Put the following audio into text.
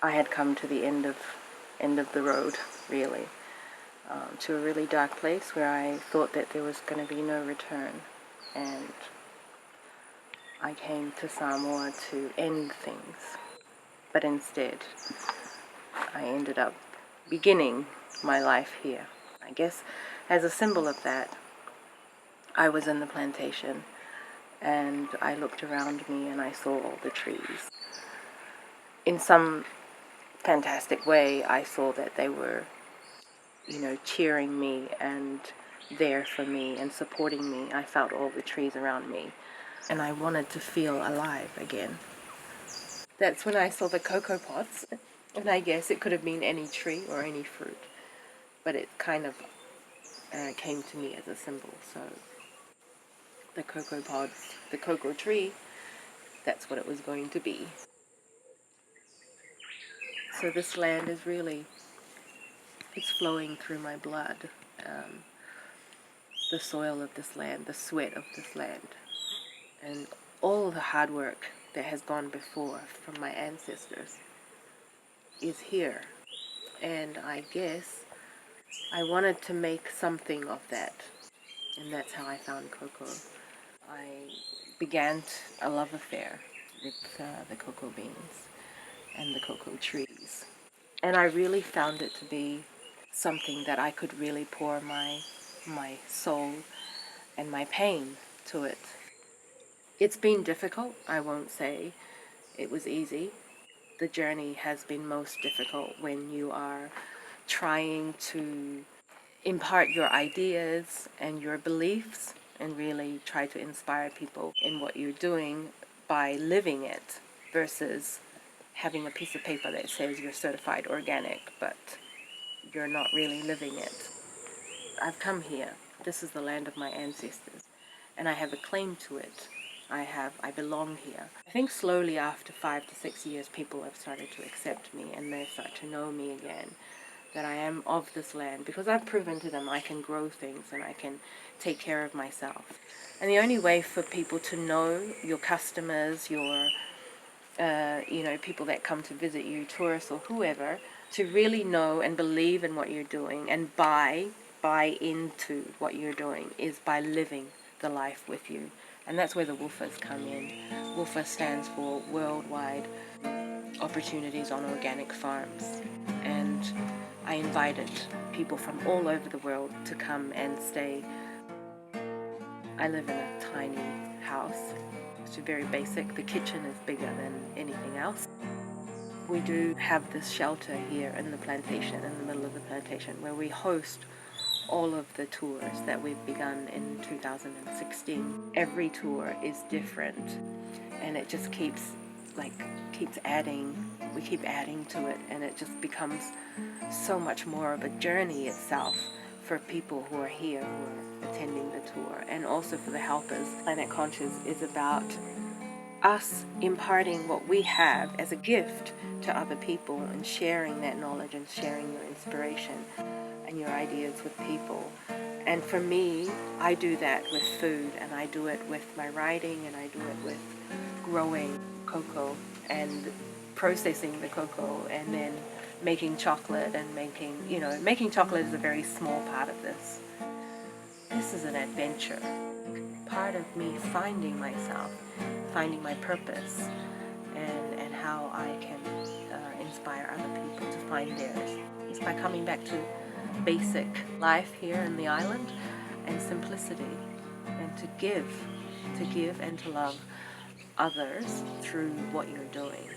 I had come to the end of the road, really, to a really dark place where I thought that there was going to be no return. And I came to Samoa to end things, but instead I ended up beginning my life here. I guess as a symbol of that, I was in the plantation and I looked around me and I saw all the trees. In some fantastic way, I saw that they were, cheering me and there for me and supporting me. I felt all the trees around me and I wanted to feel alive again. That's when I saw the cocoa pods, and I guess it could have been any tree or any fruit, but it kind of came to me as a symbol. So the cocoa pods, the cocoa tree, that's what it was going to be. So this land is really, it's flowing through my blood. The soil of this land, the sweat of this land, and all the hard work that has gone before from my ancestors is here. And I guess I wanted to make something of that, and that's how I found cocoa. I began a love affair with the cocoa beans and the cocoa trees. And I really found it to be something that I could really pour my soul and my pain to it. It's been difficult, I won't say it was easy. The journey has been most difficult when you are trying to impart your ideas and your beliefs and really try to inspire people in what you're doing by living it versus having a piece of paper that says you're certified organic, but you're not really living it. I've come here. This is the land of my ancestors, and I have a claim to it. I belong here. I think slowly after 5 to 6 years, people have started to accept me and they start to know me again, that I am of this land, because I've proven to them I can grow things and I can take care of myself. And the only way for people to know, your customers, your people that come to visit you, tourists or whoever, to really know and believe in what you're doing and buy into what you're doing is by living the life with you. And that's where the WWOOFers come in. WWOOFer stands for Worldwide Opportunities on Organic Farms. And I invited people from all over the world to come and stay. I live in a tiny house. It's very basic. The kitchen is bigger than anything else. We do have this shelter here in the plantation, in the middle of the plantation, where we host all of the tours that we've begun in 2016. Every tour is different, and it just keeps adding. We keep adding to it, and it just becomes so much more of a journey itself for people who are here, who are attending the tour, and also for the helpers. Planet Conscious is about us imparting what we have as a gift to other people and sharing that knowledge and sharing your inspiration and your ideas with people. And for me, I do that with food, and I do it with my writing, and I do it with growing cocoa and processing the cocoa, and then making chocolate and making chocolate is a very small part of this. This is an adventure, part of me finding myself, finding my purpose, and how I can inspire other people to find theirs. It's by coming back to basic life here in the island and simplicity, and to give and to love others through what you're doing.